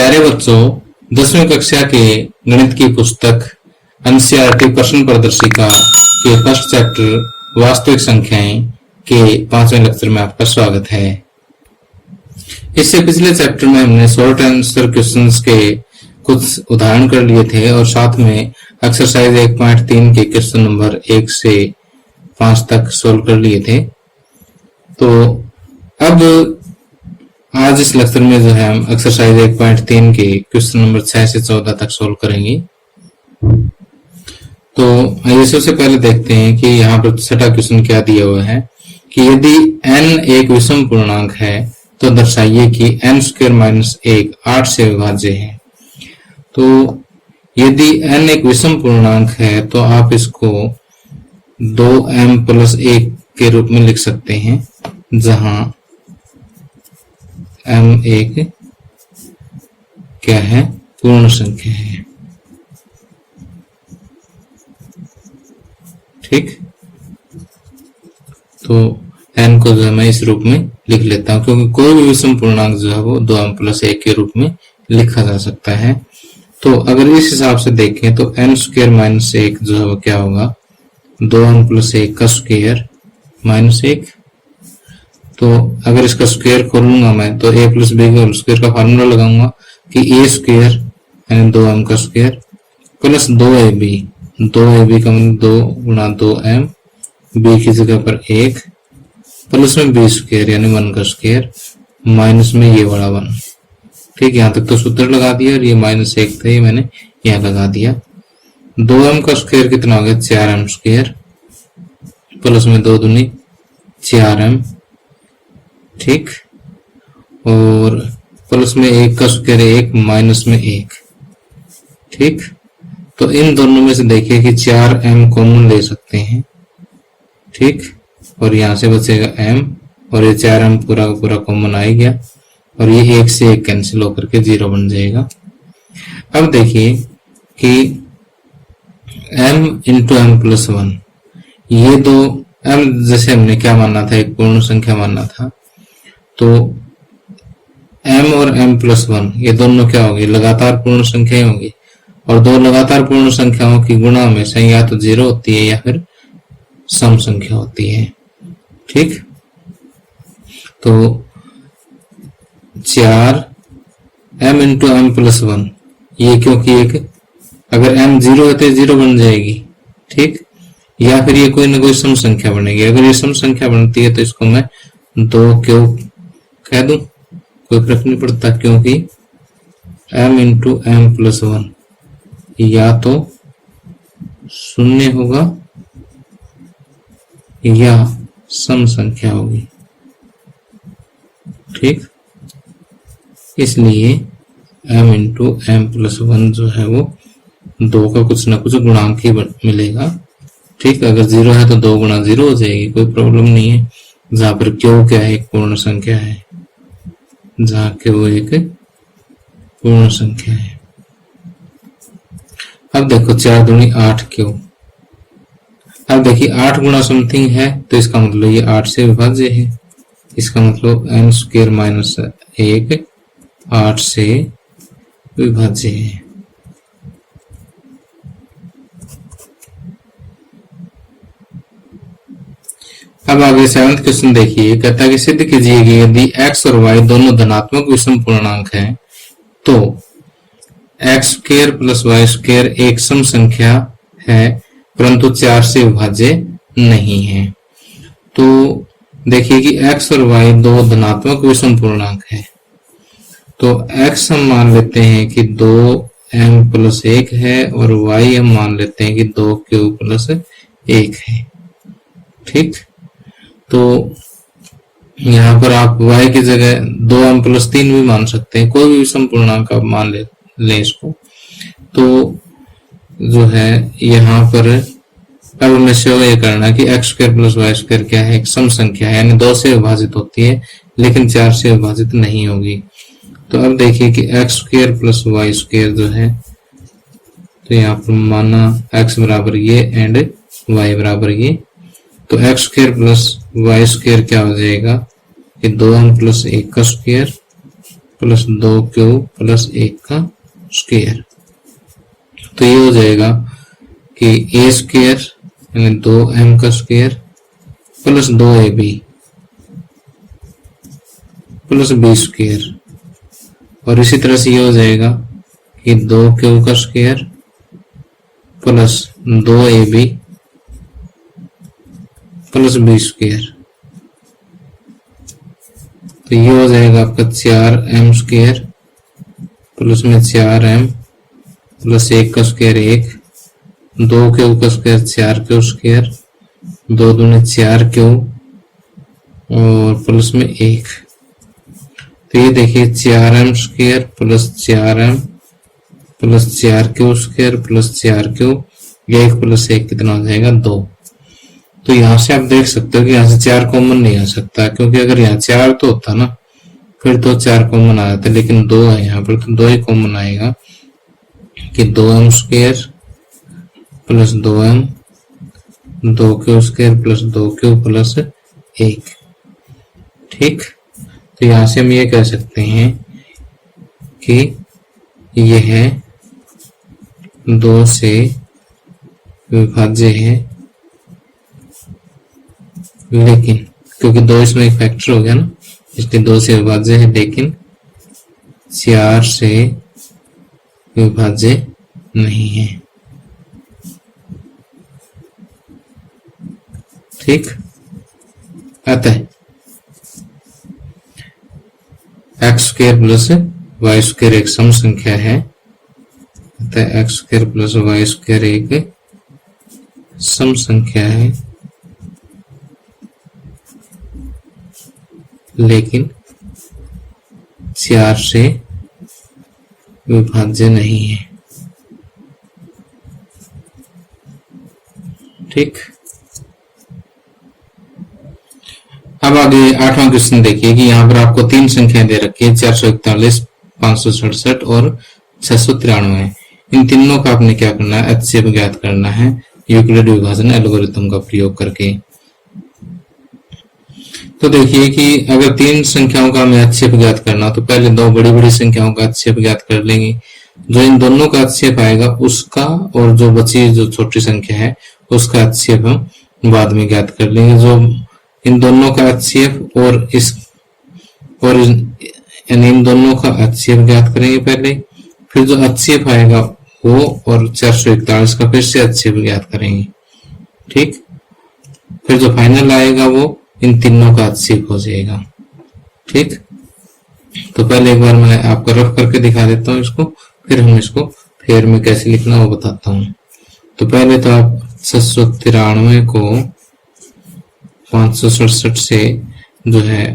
प्यारे बच्चों, 10वीं कक्षा के गणित की पुस्तक एनसीईआरटी प्रश्न प्रदर्शिका के फर्स्ट चैप्टर वास्तविक संख्याएं के 5वें लेक्चर में आपका स्वागत है। इससे पिछले चैप्टर में हमने शॉर्ट आंसर क्वेश्चंस के कुछ उदाहरण कर लिए थे और साथ में एक्सरसाइज 1.3 के क्वेश्चन नंबर 1 से 5 तक सोल्व कर लिए थे। तो अब आज इस लेक्चर में जो है हम एक्सरसाइज 1.3 के क्वेश्चन नंबर 6 से 14 तक सोल्व करेंगे। तो आइए सबसे पहले देखते हैं कि यहाँ पर छठा क्वेश्चन क्या दिया हुआ है कि यदि n एक विषम पूर्णांक है तो दर्शाइए कि n² - 1 8 से विभाज्य है। तो यदि n एक विषम पूर्णांक है तो आप इसको 2m + 1 के रूप में लिख सकते हैं, जहां m एक क्या है, पूर्ण संख्या है। ठीक, तो n को जो है मैं इस रूप में लिख लेता हूं, क्योंकि कोई भी विषम पूर्णांक जो है वो 2m + 1 के रूप में लिखा जा सकता है। तो अगर इस हिसाब से देखें तो n² - 1 जो है वो क्या होगा, 2m + 1 का स्क्वायर - 1। तो अगर इसका स्क्वायर खोलूंगा मैं तो a + b का स्क्वायर का फार्मूला लगाऊंगा कि a² यानी 2m का स्क्वायर प्लस 2ab, 2ab का मतलब 2 × 2m, b की जगह पर 1 प्लस में b² यानी 1 का स्क्वायर माइनस में ये वाला 1। ठीक, यहाँ तक तो सूत्र लगा दिया और ये -1 था, ये मैंने यहाँ लगा दिया। 2m का स्क्वायर कितना हो गया, 4m² प्लस में 2 दूनी 4m। ठीक, और प्लस में 1 का स्क्वायर 1 माइनस में 1। ठीक, तो इन दोनों में से देखिए कि 4m कॉमन ले सकते हैं। ठीक, और यहां से बचेगा m और ये 4m पूरा का पूरा कॉमन आ गया और ये 1 से 1 कैंसिल होकर के 0 बन जाएगा। अब देखिए कि m × m + 1, ये दो m जैसे हमने क्या मानना था, एक पूर्ण संख्या मानना था, तो m और m + 1 ये दोनों क्या होगी, लगातार पूर्ण संख्याएं होंगी। और दो लगातार पूर्ण संख्याओं की गुणा हमेशा या तो 0 होती है या फिर सम संख्या होती है। ठीक, तो 4m × m + 1 ये, क्योंकि एक अगर m 0 है तो 0 बन जाएगी। ठीक, या फिर ये कोई ना कोई सम संख्या बनेगी। अगर ये सम संख्या बनती है तो इसको मैं 2 क्यों कह दूं, कोई फर्क नहीं पड़ता, क्योंकि m × m + 1 या तो 0 होगा या सम संख्या होगी। ठीक, इसलिए m × m + 1 जो है वो 2 का कुछ ना कुछ गुणांक ही मिलेगा। ठीक, अगर 0 है तो 2 × 0 हो जाएगी, कोई प्रॉब्लम नहीं है। जहां पर क्यों क्या है, एक पूर्ण संख्या है, जहां के वो एक पूर्ण संख्या है। अब देखो 4 दूनी 8 क्यों। अब देखिए 8 × समथिंग है तो इसका मतलब ये 8 से विभाज्य है। इसका मतलब n² - 1 8 से विभाज्य है। अब आगे 7वां क्वेश्चन देखिए, कहता है कि सिद्ध कीजिए कि यदि x और y दोनों धनात्मक विषम पूर्णांक हैं तो x² + y² एक सम संख्या है परंतु 4 से विभाज्य नहीं है। तो देखिए कि x और y दो धनात्मक विषम पूर्णांक है, तो x हम मान लेते हैं कि 2m + 1 है और y हम मान लेते हैं कि 2q + 1 है। ठीक, तो यहाँ पर आप y की जगह 2m + 3 भी मान सकते हैं, कोई भी विषम पूर्णांक आप मान लें इसको। तो जो है यहाँ पर अब हमें से ये करना कि x² + y² क्या है, एक सम संख्या है, यानी 2 से विभाजित होती है लेकिन 4 से विभाजित नहीं होगी। तो अब देखिए कि x² + y² जो है, तो यहाँ पर माना x बराबर ये एंड y बराबर ये, तो x² + y² क्या हो जाएगा कि 2m + 1 का स्क्वायर प्लस 2q प्लस 1 का स्क्वायर। तो ये हो जाएगा कि a स्क्वायर यानी 2m का square plus 2ab plus b square, और इसी तरह से ये हो जाएगा कि 2q का square plus 2ab plus b square. तो ये हो जाएगा आपका 4m स्क्वायर प्लस में 4m प्लस 1 का स्क्वायर 1, 2q का स्क्वायर 4q स्क्वायर, 2 दूनी 4q और प्लस में 1। तो ये देखिए 4m square plus 4m plus 4q square plus 4q, 1 plus 1 कितना हो जाएगा 2। तो यहाँ से आप देख सकते हो कि यहाँ से 4 कॉमन नहीं आ सकता, क्योंकि अगर यहाँ 4 तो होता ना फिर तो 4 कॉमन आ जाता, लेकिन 2 है यहाँ पर, तो 2 ही कॉमन आएगा कि 2m square plus 2m 2q square plus 2q plus 1। ठीक, तो यहां से हम ये कह सकते हैं कि यह 2 से विभाज्य है, लेकिन क्योंकि 2 इसमें एक फैक्टर हो गया ना, इसलिए 2 से विभाज्य है, लेकिन 4 से विभाज्य नहीं है। ठीक, अतः x square plus y square एक सम संख्या है, अतः x square plus y square एक सम संख्या है, लेकिन 4 से विभाज्य नहीं है। ठीक, अब आगे 8वां क्वेश्चन देखिए कि यहाँ पर आपको 3 संख्याएं दे रखी है, 441, 567 और 693। इन तीनों का आपने क्या करना है, एचसीएफ ज्ञात करना है यूक्लिड विभाजन एल्गोरिथम का प्रयोग करके। तो देखिए कि अगर 3 संख्याओं का हमें एचसीएफ ज्ञात करना, तो पहले 2 बड़ी बड़ी संख्याओं का एचसीएफ ज्ञात कर लेंगे। जो इन दोनों का एचसीएफ आएगा उसका, और जो बची जो छोटी संख्या है उसका एचसीएफ हम बाद में ज्ञात कर लेंगे। जो इन दोनों का एचसीएफ और इस और यानी इन दोनों का एचसीएफ ज्ञात करेंगे पहले, फिर जो एचसीएफ आएगा वो और 441 का फिर से एचसीएफ ज्ञात करेंगे। ठीक, फिर जो फाइनल आएगा वो इन तीनों का एचसीएफ हो जाएगा। ठीक, तो पहले एक बार मैं आपको रफ करके दिखा देता हूँ इसको, फिर हम इसको फेयर में कैसे लिखना वो बताता हूँ। तो पहले तो आप 693 को 567 से जो है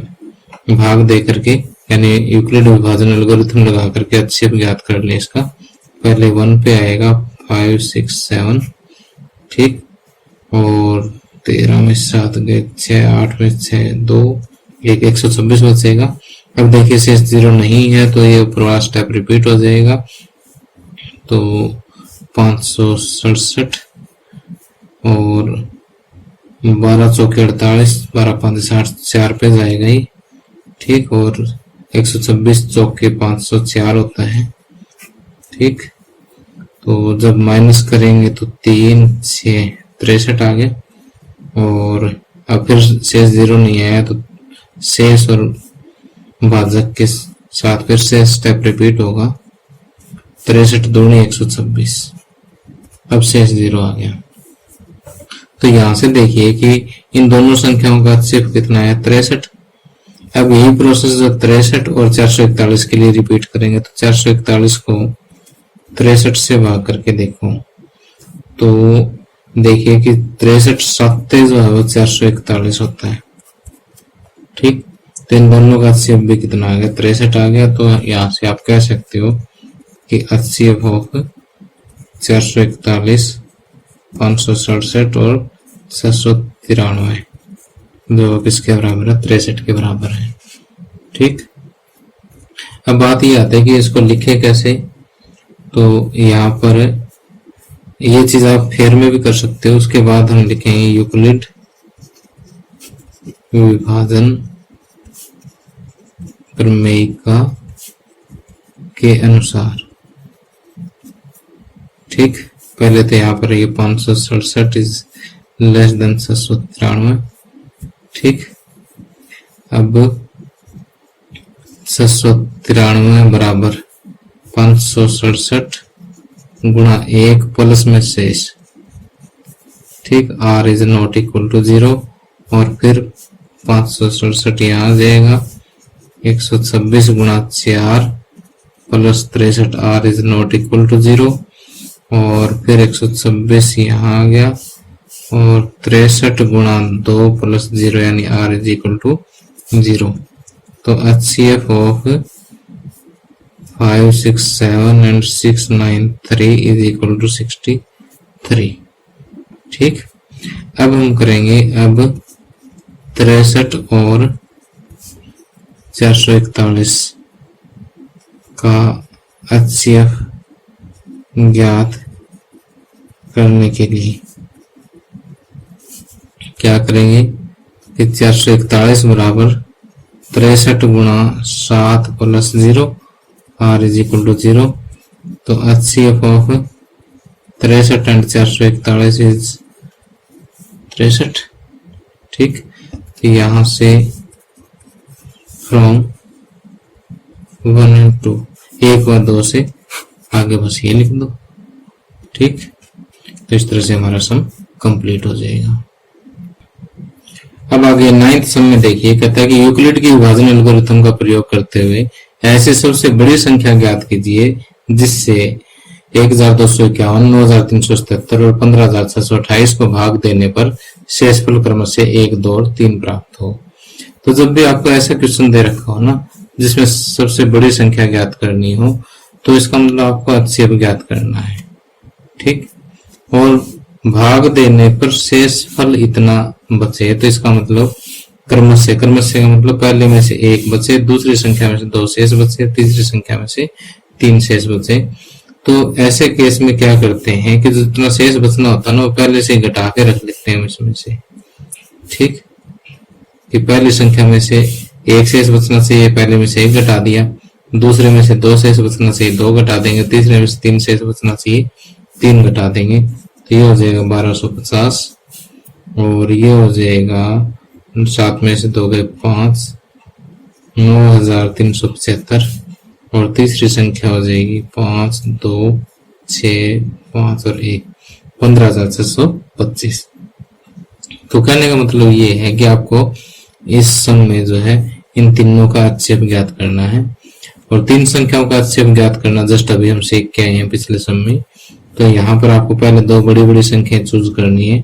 भाग दे करके, यानी यूक्लिड विभाजन एल्गोरिथम लगा करके एचसीएफ ज्ञात कर लें इसका। पहले 1 पे आएगा 5 6 7, ठीक, और 13 में 7 गए 6, 8 में 6 2, 126 बचेगा। अब देखिए शेष 0 नहीं है तो ये ऊपर स्टेप रिपीट हो जाएगा, तो 567 और 12 चौके 48, 12 5 60, 4 पे जाएगा ही। ठीक, और 126 चौके 504 होता है। ठीक, तो जब माइनस करेंगे तो 3 6 63 आ गया, और अब फिर शेष 0 नहीं आया तो शेष और भाजक के साथ फिर से स्टेप रिपीट होगा। 63 दूनी 126, अब शेष 0 आ गया। तो यहां से देखिए कि इन दोनों संख्याओं का एचसीएफ कितना है 63। अब यही प्रोसेस जो 63 और 441 के लिए रिपीट करेंगे, तो 441 को 63 से भाग करके देखो, तो देखिए कि 63 7 जो है वो 441 होता है। ठीक, तो इन दोनों का एचसीएफ भी कितना आ गया 63 आ गया। तो यहाँ से आप कह सकते हो कि एचसीएफ ऑफ 441, 567 और 693 जो किसके बराबर है 63 के बराबर है। ठीक, अब बात ये आती है कि इसको लिखे कैसे। तो यहाँ पर ये चीज आप फेयर में भी कर सकते हो। उसके बाद हम लिखेंगे यूक्लिड विभाजन प्रमेय का के अनुसार। ठीक, पहले तो यहाँ पर ये 567 इज लेस देन 793। ठीक, अब 793 बराबर 567 गुणा 1 प्लस में शेष। ठीक, r is not equal to 0 और फिर 567 यहाँ आ जाएगा, 126 गुणा 4 प्लस 63, r is not equal to 0 और फिर 126 यहाँ आ गया और 63 गुणा 2 प्लस 0 यानी r इज इक्वल टू 0। तो HCF of 5, 6, 7 and 6, 9, 3 is equal to 63। ठीक, अब हम करेंगे अब 63 और 441 का HCF ज्ञात करने के लिए क्या करेंगे कि 441 बराबर 63 गुणा 7 plus 0 r is equal to 0। तो HCF ऑफ 63 एंड 441 इज 63। ठीक, तो यहाँ से फ्रॉम 1 एंड 2, 1 और 2 से आगे बस ये लिख दो। ठीक, तो इस तरह से हमारा सम कंप्लीट हो जाएगा। अब आगे 9th सम में देखिए, कहता है कि यूक्लिड की विभाजन एल्गोरिथम का प्रयोग करते हुए ऐसे सबसे बड़ी संख्या ज्ञात कीजिए जिससे 1251, 9377 और 15628 को भाग देने पर शेषफल क्रमशः 1, 2 और 3 प्राप्त हो। तो जब भी आपको ऐसा क्वेश्चन दे रखा हो ना जिसमें सबसे बड़ी संख्या ज्ञात करनी हो, तो इसका मतलब आपको HCF ज्ञात करना है। ठीक, और भाग देने पर शेषफल इतना बचे, तो इसका मतलब क्रमशः का मतलब पहले में से 1 बचे, दूसरी संख्या में से 2 शेष बचे, तीसरी संख्या में से 3 शेष बचे। तो ऐसे केस में क्या करते हैं कि जितना शेष बचना होता है ना वो पहले से घटा के रख लेते हैं इसमें से। ठीक, कि पहली संख्या में से 1 शेष बचना चाहिए, पहले में से 1 घटा दिया, दूसरे में से 2 शेष बचना चाहिए, 2 घटा देंगे, तीसरे में से 3 शेष बचना चाहिए, 3 घटा देंगे। तो ये हो जाएगा 1250 और ये हो जाएगा 7 में से 2 गए 5, 9375 और तीसरी संख्या हो जाएगी 5, 2, 6, 5 और 1, 15625। तो कहने का मतलब ये है कि आपको इस सम में जो है इन तीनों का HCF ज्ञात करना है और 3 संख्याओं का HCF ज्ञात करना जस्ट अभी हम सीख के आए हैं पिछले सम में। तो यहाँ पर आपको पहले 2 बड़ी बड़ी संख्याएं चूज करनी है,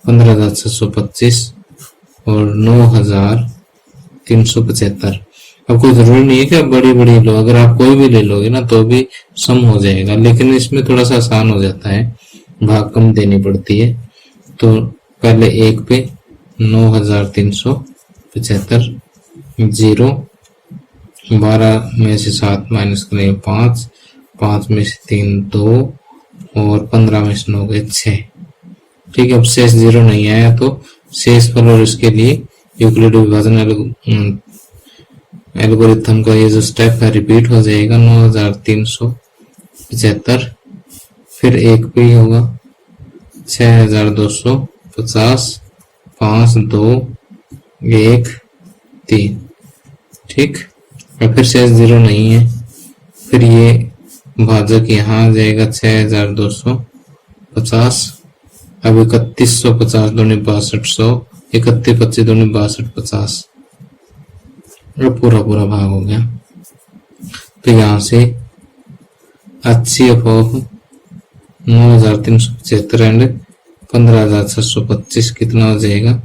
15625 और 9375। अब कोई जरूरी नहीं है कि आप बड़ी बड़ी लो, अगर आप कोई भी ले लोगे ना तो भी सम हो जाएगा, लेकिन इसमें थोड़ा सा आसान हो जाता है, भाग कम देनी पड़ती है। तो पहले 1 पे 9375, 0, 12 में से 7 माइनस करें 5, 5 में से 3 2 और 15 में से 9 गए 6। ठीक है, अब शेष 0 नहीं आया तो शेषफल और इसके लिए यूक्लिड विभाजन एल्गोरिथम का ये जो स्टेप है रिपीट हो जाएगा। 9375 फिर 1 पे ही होगा 6250, 5, 2, 1, 3। ठीक, और फिर शेष 0 नहीं है, फिर ये भाजक यहाँ आ जाएगा 6250। अब 3150 दूनी 6200, 31 25 दूनी 62 50 और पूरा भाग हो गया। तो यहाँ से HCF ऑफ 9375 एंड 15625 कितना हो जाएगा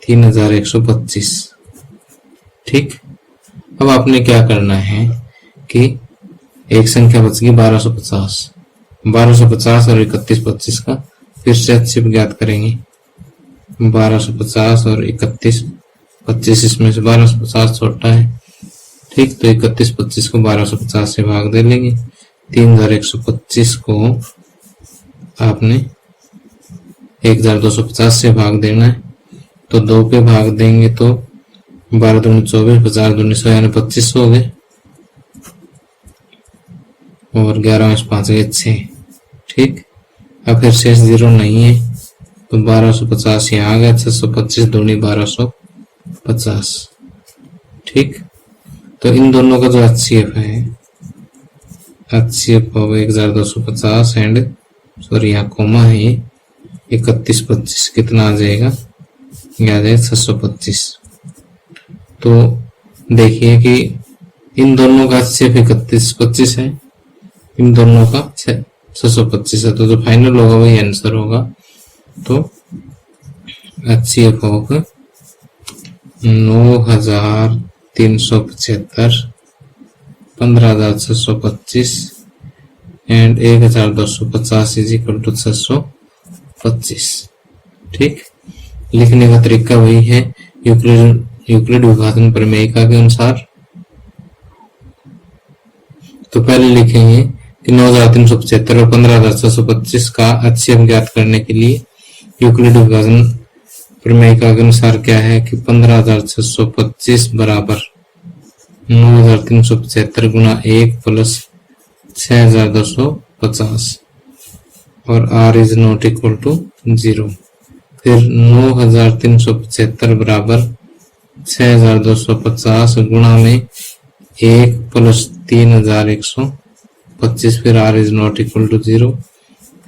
3125। ठीक, अब आपने क्या करना है कि एक संख्या बच गई 1250, 1250 और 3125 का फिर से HCF ज्ञात करेंगे। 1250 और 3125 इसमें से 1250 छोटा है। ठीक, तो 3125 को 1250 से भाग दे लेंगे। 3125 को आपने 1250 से भाग देना है, तो 2 पे भाग देंगे तो 12 दूनी 24, 50 दूनी 100 यानी 2500 हो गए। और 11 में 5 गए 6। ठीक, अब फिर शेष 0 नहीं है तो 1250 यहाँ आ गया। 625 दूनी 1250। ठीक, तो इन दोनों का जो HCF है, HCF होगा 1250 एंड सॉरी यहाँ कोमा है 3125, कितना आ जाएगा, ये आ जाएगा 625। तो देखिए कि इन दोनों का HCF 3125 है, इन दोनों का 625 है, तो जो फाइनल होगा वही आंसर होगा। तो HCF होगा 9375, 15625 एंड 1250 इज इक्वल टू 625। ठीक, लिखने का तरीका वही है यूक्लिड विभाजन प्रमेयिका के अनुसार। तो पहले लिखेंगे कि 9375 और 15625 का HCF ज्ञात करने के लिए यूक्लिड विभाजन प्रमेयिका के अनुसार क्या है कि 15625 बराबर 9375 गुना 1 प्लस 6250 और r is not equal to 0। फिर 9375 बराबर 6250 गुणा में 1 प्लस 3125, फिर r is not equal to 0।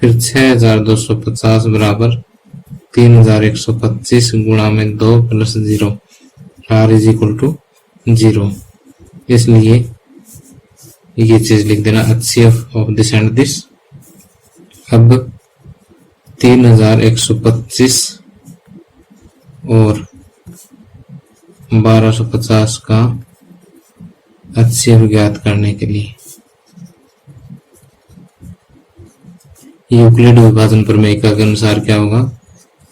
फिर 6250 बराबर 3125 गुणा में 2 plus 0, r is equal to 0। इसलिए ये चीज लिख देना HCF of this and this. अब 3125 और 1250 का HCF ज्ञात करने के लिए यूक्लिड विभाजन प्रमेयिका के अनुसार क्या होगा,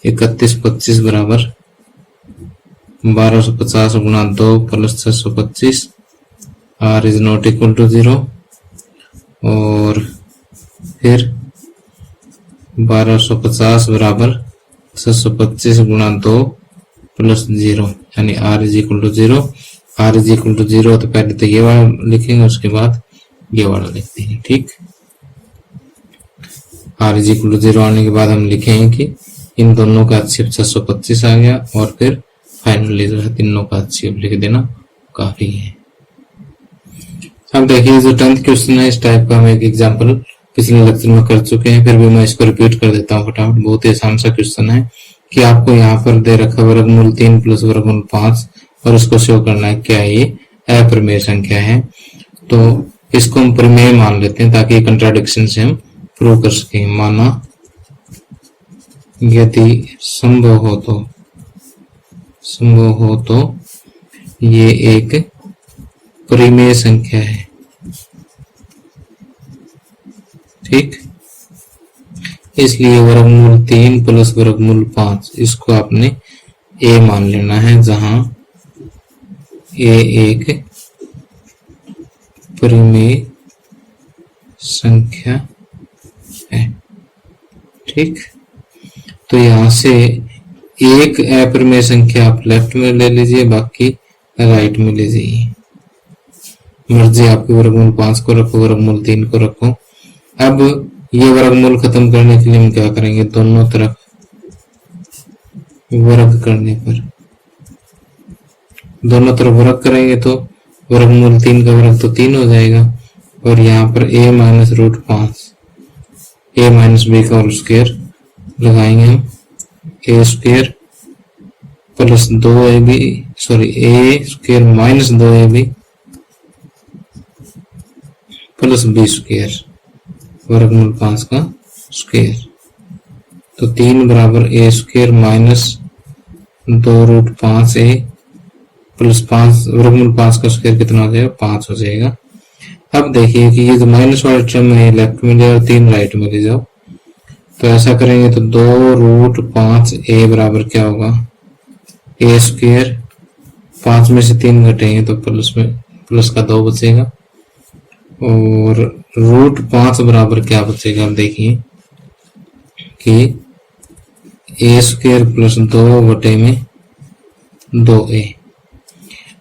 3125 बराबर 1250 गुणा 2 plus 625, r is not equal to 0। और फिर 1250 बराबर 625 गुणा 2 प्लस 0 यानी r is equal to 0। r is equal to 0 तो पहले तो ये वाला लिखेंगे, उसके बाद ये वाला लिखते हैं। ठीक, r इज इक्वल टू 0 आने के बाद हम लिखेंगे कि इन दोनों का HCF 625 आ गया और फिर फाइनली जो है तीनों का HCF लिख देना काफी है। अब देखिए जो 10th क्वेश्चन है, इस टाइप का हम एक एग्जाम्पल पिछले लेक्चर में कर चुके हैं, फिर भी मैं इसको रिपीट कर देता हूँ फटाफट। बहुत ही आसान सा क्वेश्चन है कि आपको यहाँ पर दे रखा वर्गमूल 3 प्लस वर्गमूल 5 और इसको शो करना है क्या ये अप्रमेय संख्या है। तो इसको हम प्रमेय मान लेते हैं ताकि कंट्राडिक्शन से हम प्रूव कर सकें। माना यदि संभव हो तो ये एक परिमेय संख्या है। ठीक, इसलिए वर्गमूल 3 प्लस वर्गमूल 5 इसको आपने a मान लेना है, जहां a एक परिमेय संख्या है। ठीक, तो यहां से एक अप्रमेय संख्या आप लेफ्ट में ले लीजिए, बाकी राइट में ले जाइए। मर्जी आपकी, वर्गमूल 5 को रखो, वर्गमूल 3 को रखो। अब ये वर्गमूल खत्म करने के लिए हम क्या करेंगे, दोनों तरफ वर्ग करने पर, दोनों तरफ वर्ग करेंगे तो वर्गमूल 3 का वर्ग तो 3 हो जाएगा और यहाँ पर a minus root 5 a minus B का होल स्क्वायर लगाएंगे हम, a square plus 2ab sorry a square minus 2ab plus B square वर्गमूल 5 का स्क्वायर। तो 3 बराबर a square minus 2 root 5a plus 5 वर्गमूल 5 का स्क्वायर कितना हो जाएगा, 5 हो जाएगा। अब देखिए कि ये जो माइनस वाला टर्म है लेफ्ट में ले जाओ, 3 राइट में ले जाओ। तो ऐसा करेंगे तो 2 रूट 5a बराबर क्या होगा, a स्क्वायर, 5 में से 3 घटेंगे तो प्लस का 2 बचेगा और रूट 5 बराबर क्या बचेगा। अब देखिए कि a स्क्वायर प्लस 2 बटे में 2a।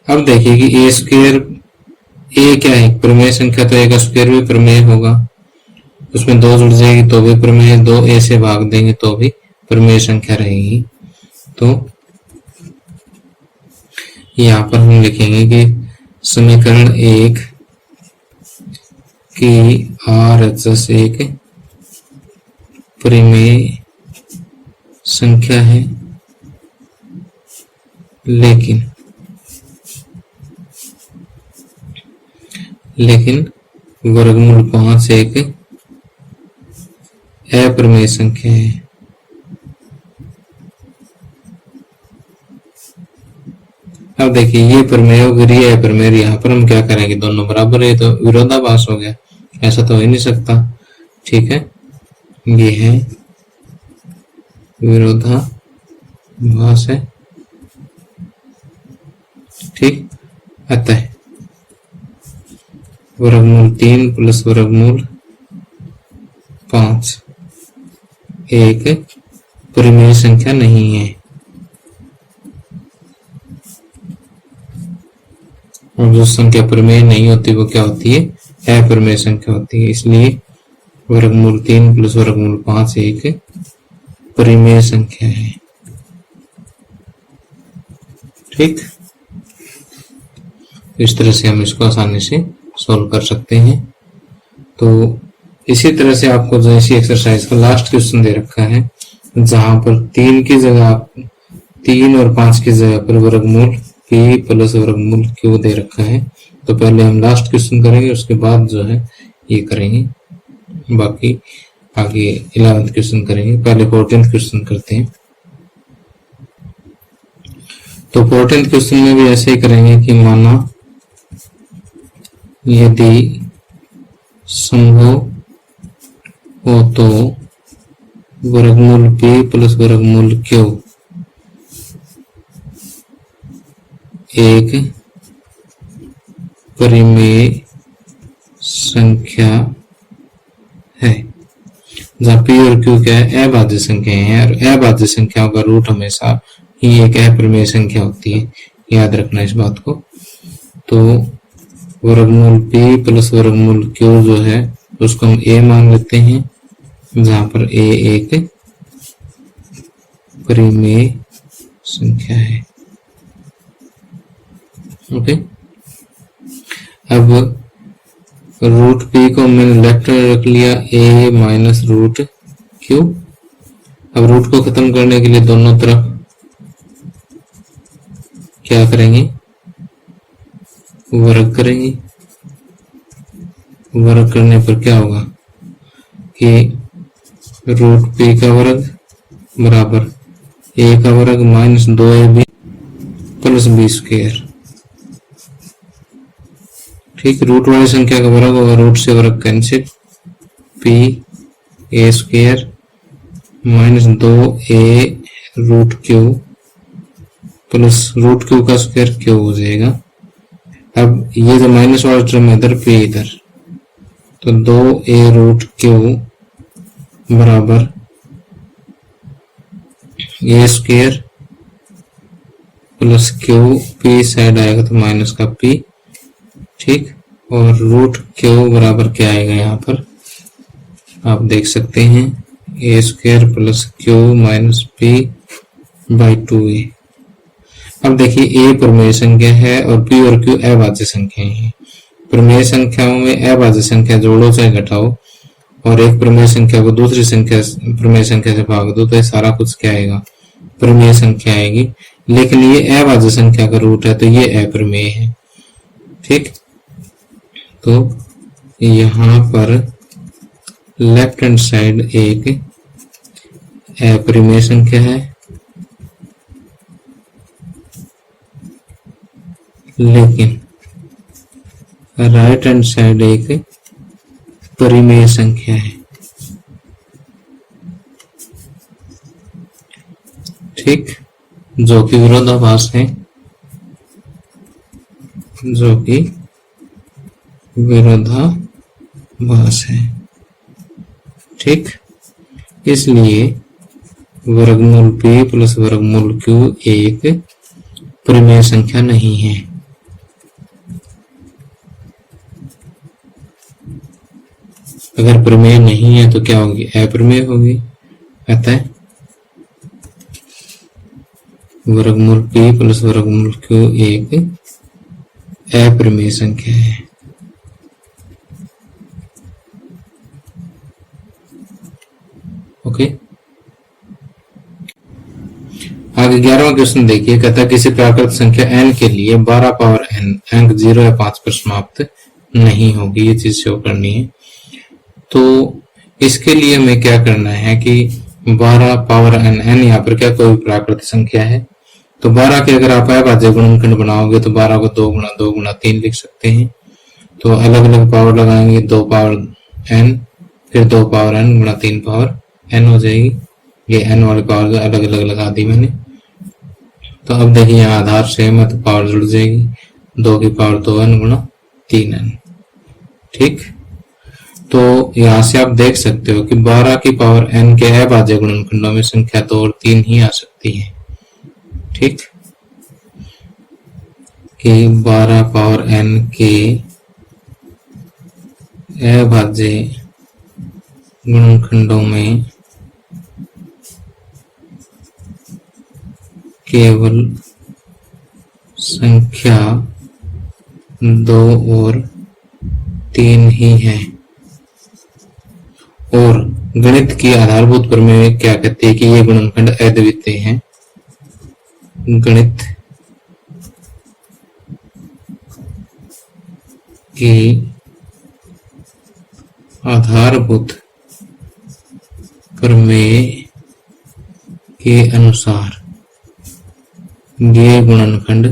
अब देखिए कि a स्क्वायर ए क्या है, प्रमेय संख्या, तो ए का स्क्वायर भी प्रमेय होगा, उसमें 2 जुड़ जाएगी तो भी प्रमेय, 2 ए से भाग देंगे तो भी प्रमेय संख्या रहेगी। तो यहाँ पर हम लिखेंगे कि समीकरण 1 की RHS एक प्रमेय संख्या है, लेकिन वर्गमूल 5 एक अप्रमेय संख्या है। अब देखिए ये प्रमेय और ये अप्रमेय, यहाँ पर हम क्या करेंगे, दोनों बराबर है तो विरोधाभास हो गया, ऐसा तो हो ही नहीं सकता। ठीक है, ये है विरोधाभास है। ठीक, अतः वर्गमूल 3 प्लस वर्गमूल 5 एक परिमेय संख्या नहीं है। और जो संख्या परिमेय नहीं होती वो क्या होती है, अपरिमेय संख्या होती है। इसलिए वर्गमूल 3 प्लस वर्गमूल 5 एक परिमेय संख्या है। ठीक, इस तरह से हम इसको आसानी से सॉल्व कर सकते हैं। तो इसी तरह से आपको जो इसी एक्सरसाइज का लास्ट क्वेश्चन दे रखा है, जहां पर 3 की जगह 3 और 5 की जगह पर वर्गमूल p प्लस वर्गमूल q दे रखा है। तो पहले हम लास्ट क्वेश्चन करेंगे, उसके बाद जो है ये करेंगे, बाकी आगे 11th क्वेश्चन करेंगे। पहले 14th क्वेश्चन करते हैं। तो 14th क्वेश्चन में भी ऐसे ही करेंगे कि माना यदि संभव हो तो वर्गमूल p प्लस वर्गमूल q एक परिमेय संख्या है, जहाँ p और q क्या है, अभाज्य संख्या है, और अभाज्य संख्याओं का रूट हमेशा ही एक अपरिमेय संख्या होती है, याद रखना इस बात को। तो वर्गमूल p प्लस वर्गमूल q जो है उसको हम a मान लेते हैं, जहां पर a एक परिमेय संख्या है। ओके, अब रूट p को मैंने लेफ्ट में रख लिया, a माइनस रूट q। अब रूट को खत्म करने के लिए दोनों तरफ क्या करेंगे, वर्ग करेंगे। वर्ग करने पर क्या होगा कि रूट p का वर्ग बराबर a का वर्ग minus 2ab plus b square. ठीक, रूट वाली संख्या का वर्ग होगा, रूट से वर्ग cancel, p a square minus 2a root q plus root q का स्क्वायर q हो जाएगा। अब ये जो माइनस वाला टर्म है इधर, p इधर, तो 2a रूट q बराबर a square plus q, p side आएगा तो माइनस का p। ठीक, और रूट q बराबर क्या आएगा, यहाँ पर आप देख सकते हैं a square plus q minus p by 2a। अब देखिए a प्रमेय संख्या है और p और q अभाज्य संख्याएं हैं। प्रमेय संख्याओं में अभाज्य संख्या जोड़ो चाहे घटाओ, और एक प्रमेय संख्या को दूसरी संख्या प्रमेय संख्या से भाग दो, तो ये सारा कुछ क्या आएगा, प्रमेय संख्या आएगी। लेकिन ये अभाज्य संख्या का रूट है तो ये अप्रमेय है। ठीक, तो यहाँ पर लेफ्ट हैंड साइड एक अप्रमेय संख्या है, लेकिन राइट हैंड साइड एक परिमेय संख्या है। ठीक, जो कि विरोधाभास है, जो कि विरोधाभास है। ठीक, इसलिए वर्गमूल p प्लस वर्गमूल q एक परिमेय संख्या नहीं है। अगर प्रमेय नहीं है तो क्या होगी, अप्रमेय होगी। अतः वर्गमूल p प्लस वर्गमूल q एक अप्रमेय संख्या है। ओके, आगे 11वां क्वेश्चन देखिए। कहता है किसी प्राकृत संख्या n के लिए 12 पावर n अंक 0 या 5 पर समाप्त नहीं होगी, ये चीज शो करनी है। तो इसके लिए हमें क्या करना है कि 12 पावर n, n यहाँ पर क्या कोई प्राकृत संख्या है, तो 12 के अगर आप अभाज्य गुणनखंड बनाओगे तो 12 को 2 गुणा 2 गुणा 3 लिख सकते हैं। तो अलग अलग पावर लगाएंगे, 2 पावर n फिर 2 पावर n गुणा 3 पावर n हो जाएगी। ये n वाली पावर अलग अलग लगा दी मैंने। तो अब देखिए यहाँ आधार सेम है तो पावर जुड़ जाएगी, 2 की पावर 2n गुणा 3n। ठीक, तो यहाँ से आप देख सकते हो कि 12 की पावर n के अभाज्य गुणनखंडों में संख्या 2 और 3 ही आ सकती है। ठीक, कि 12 पावर n के अभाज्य गुणनखंडों में केवल संख्या 2 और 3 ही है। और गणित की आधारभूत प्रमेय क्या कहते हैं कि ये गुणनखंड अद्वितीय हैं। गणित की आधारभूत प्रमेय के अनुसार ये गुणनखंड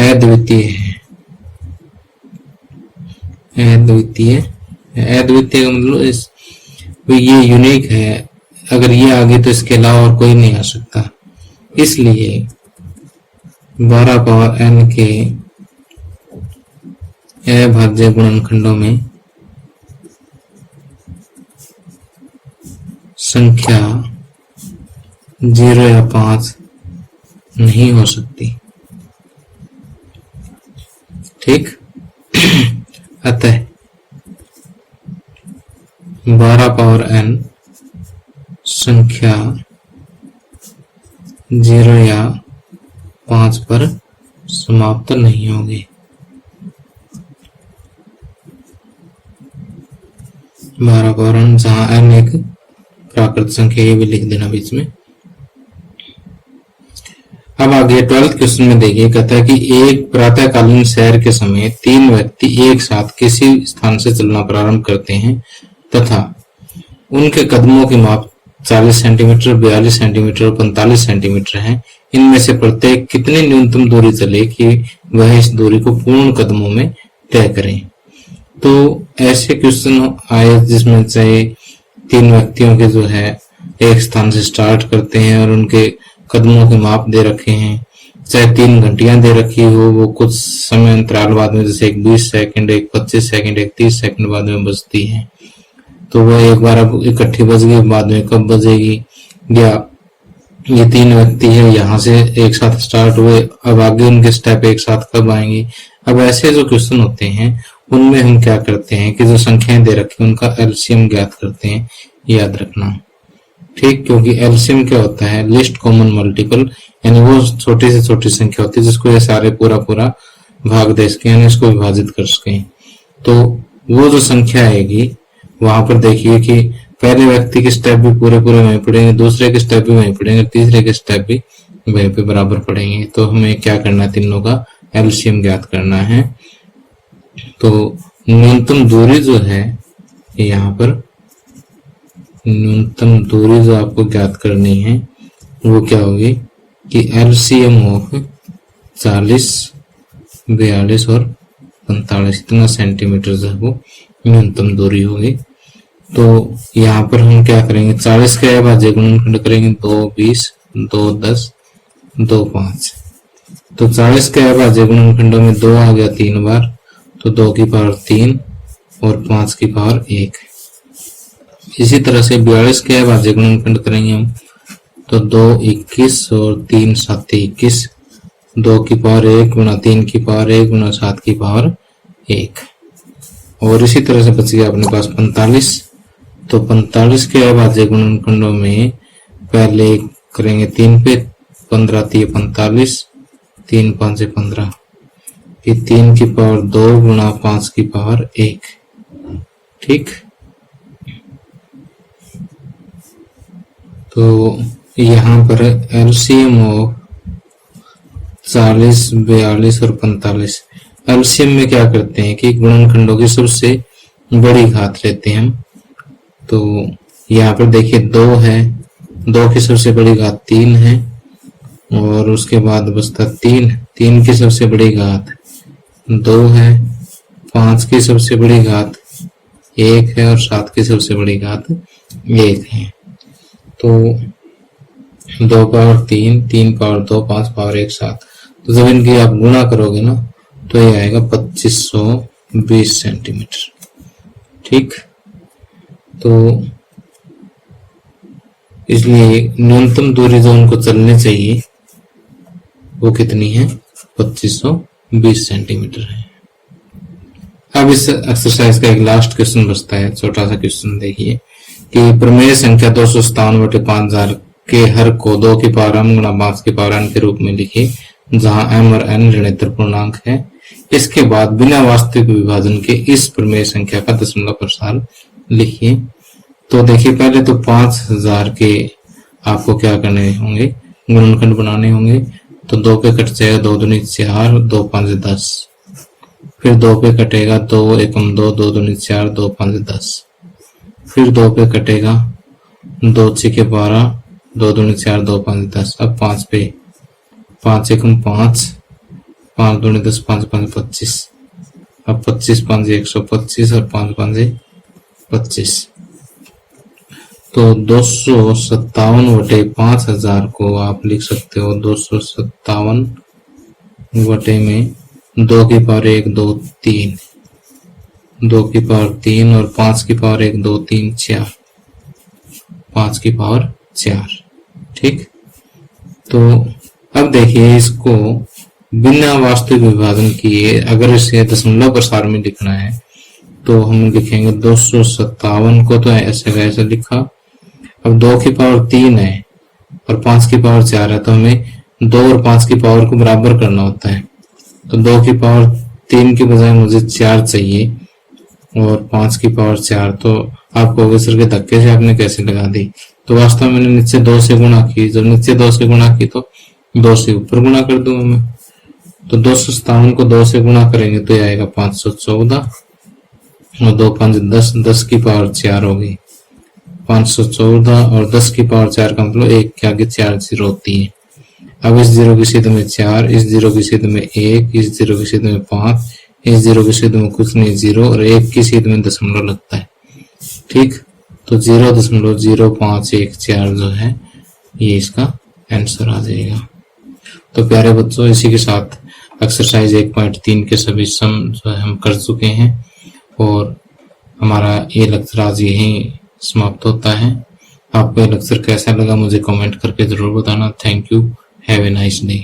अद्वितीय है। अद्वितीय, अद्वितीय का मतलब ये यूनिक है, अगर ये आ गई तो इसके अलावा और कोई नहीं आ सकता। इसलिए 12 पावर n के अभाज्य गुणनखंडों में संख्या 0 या 5 नहीं हो सकती। ठीक, अतः 12 पावर n संख्या 0 या 5 पर समाप्त नहीं होगी। 12 पावर n जहां n एक प्राकृत संख्या, ये भी लिख देना बीच में। अब आगे 12th क्वेश्चन में देखिए। कहता है कि एक प्रातःकालीन सैर के समय 3 व्यक्ति एक साथ किसी स्थान से चलना प्रारंभ करते हैं तथा उनके कदमों की माप 40 सेंटीमीटर, 42 सेंटीमीटर और 45 सेंटीमीटर है। इनमें से प्रत्येक कितनी न्यूनतम दूरी चले कि वह इस दूरी को पूर्ण कदमों में तय करें। तो ऐसे क्वेश्चन आए जिसमें चाहे 3 व्यक्तियों के जो है एक स्थान से स्टार्ट करते हैं और उनके कदमों के माप दे रखे हैं, चाहे 3 घंटियां दे रखी हो, वो कुछ समय अंतराल बाद में, जैसे एक 20 सेकंड, एक 25 सेकंड, एक 30 सेकंड बाद में बजती है। तो वह एक बार अब इकट्ठी बज गई, बाद में कब बजेगी, या ये 3 व्यक्ति है यहाँ से एक साथ स्टार्ट हुए, अब आगे उनके स्टेप एक साथ कब आएंगे। अब ऐसे जो क्वेश्चन होते हैं उनमें हम क्या करते हैं कि जो संख्याएं दे रखी है उनका एलसीएम ज्ञात करते हैं, याद रखना। ठीक, क्योंकि एलसीएम क्या होता है, लिस्ट कॉमन मल्टीपल, यानी वो छोटी से छोटी संख्या होती है जिसको ये सारे पूरा भाग दे सके, यानी इसको विभाजित कर सके। तो वो जो संख्या आएगी वहां पर देखिए कि पहले व्यक्ति के स्टेप भी पूरे वहीं पड़ेंगे, दूसरे के स्टेप भी वहीं पड़ेंगे, तीसरे के स्टेप भी वहीं पे बराबर पड़ेंगे। तो हमें क्या करना है, तीनों का एलसीएम ज्ञात करना है। तो न्यूनतम दूरी जो है यहाँ पर, न्यूनतम दूरी जो आपको ज्ञात करनी है वो क्या होगी कि एलसीएम ऑफ 40, 42 और 45 इतना सेंटीमीटर जो है वो न्यूनतम दूरी होगी। तो यहाँ पर हम क्या करेंगे, 40 के अभाज्य गुणनखंड करेंगे 2, 20, 2, 10, 2, 5। तो 40 के अभाज्य गुणनखंडों में 2 आ गया 3 बार, तो 2 की पावर 3 और 5 की पावर 1। इसी तरह से 42 के अभाज्य गुणनखंड करेंगे हम, तो 2, 21 और 3, 7, 21, 2 की पावर 1 गुणा 3 की पावर 1 गुणा 7 की पावर 1। और इसी तरह से बच गया अपने पास 45। तो 45 के अभाज्य गुणनखंडों में पहले करेंगे 3 पे, 15 3 45, 3 5 15, फिर 3 की पावर 2 गुणा 5 की पावर 1। ठीक, तो यहाँ पर एलसीएम ऑफ 40, 42 और 45, एलसीएम में क्या करते हैं कि गुणनखंडों की सबसे बड़ी घात लेते हैं हम। तो यहाँ पर देखिए 2 है, 2 की सबसे बड़ी घात 3 है, और उसके बाद बचता 3, 3 की सबसे बड़ी घात 2 है, 5 की सबसे बड़ी घात 1 है, और 7 की सबसे बड़ी घात 1 है। तो 2 पावर 3, 3 पावर 2, 5 पावर 1, 7। तो जब इनकी आप गुणा करोगे ना तो ये आएगा 2520 सेंटीमीटर। ठीक, तो इसलिए न्यूनतम दूरी जो उनको चलनी चाहिए वो कितनी है, 2520 सेंटीमीटर है। अब इस एक्सरसाइज का एक लास्ट क्वेश्चन बचता है, छोटा सा क्वेश्चन देखिए कि प्रमेय संख्या 257/5000 के हर को 2 की पावर m गुणा 5 की पावर n के रूप में लिखिए, जहां m और n ऋणात्मक पूर्णांक है। इसके बाद बिना वास्तविक विभाजन के इस प्रमेय संख्या का दशमलव प्रसार लिखिए। तो देखिए पहले तो 5000 के आपको क्या करने होंगे, गुणनखंड बनाने होंगे। तो 2 पे कट जाएगा 2 दूनी 4, 2 5 10, फिर 2 पे कटेगा 2 एकम 2, 2 दूनी 4, 2 5 10, फिर 2 पे कटेगा 2 6 12, 2 दूनी 4, 2 5 10। अब 5 पे 5 एकम 5, 5 दूनी 10, 5 5 25। अब 25 5 125 और 5 5 25। तो 257/5000 को आप लिख सकते हो 257 बटे में 2 की पावर 1 2 3, 2 की पावर 3 और 5 की पावर 1 2 3 4, 5 की पावर 4। ठीक, तो अब देखिए इसको बिना वास्तविक विभाजन किए अगर इसे दशमलव प्रसार में लिखना है तो हम लिखेंगे 257 को तो ऐसे का ऐसे लिखा। अब 2 की पावर 3 है और 5 की पावर 4 है, तो हमें 2 और 5 की पावर को बराबर करना होता है। तो 2 की पावर 3 के बजाय मुझे 4 चाहिए और 5 की पावर 4। तो आप कहोगे सर के धक्के से आपने कैसे लगा दी, तो वास्तव में मैंने नीचे 2 से गुणा की। जब नीचे 2 से गुणा की तो 2 से ऊपर गुणा कर दूंगा मैं। तो 257 को 2 से गुणा करेंगे तो ये आएगा 514 और 2 5 10, 10 की पावर 4 होगी 514 और 10 की पावर 4 का मतलब 1 के आगे 4 जीरो होती है। अब इस जीरो की सीध में 4, इस जीरो की सीध में 1, इस जीरो की सीध में 5, इस जीरो की सीध में कुछ नहीं 0 और 1 की सीध में दशमलव लगता है। ठीक, तो 0.0514 जो है ये इसका आंसर आ जाएगा। तो प्यारे बच्चों, इसी के साथ एक्सरसाइज 1.3 के सभी सम जो है हम कर चुके हैं और हमारा ये लेक्चर आज यहीं समाप्त होता है। आपको ये लेक्चर कैसा लगा मुझे कमेंट करके जरूर बताना। Thank you, have a nice day.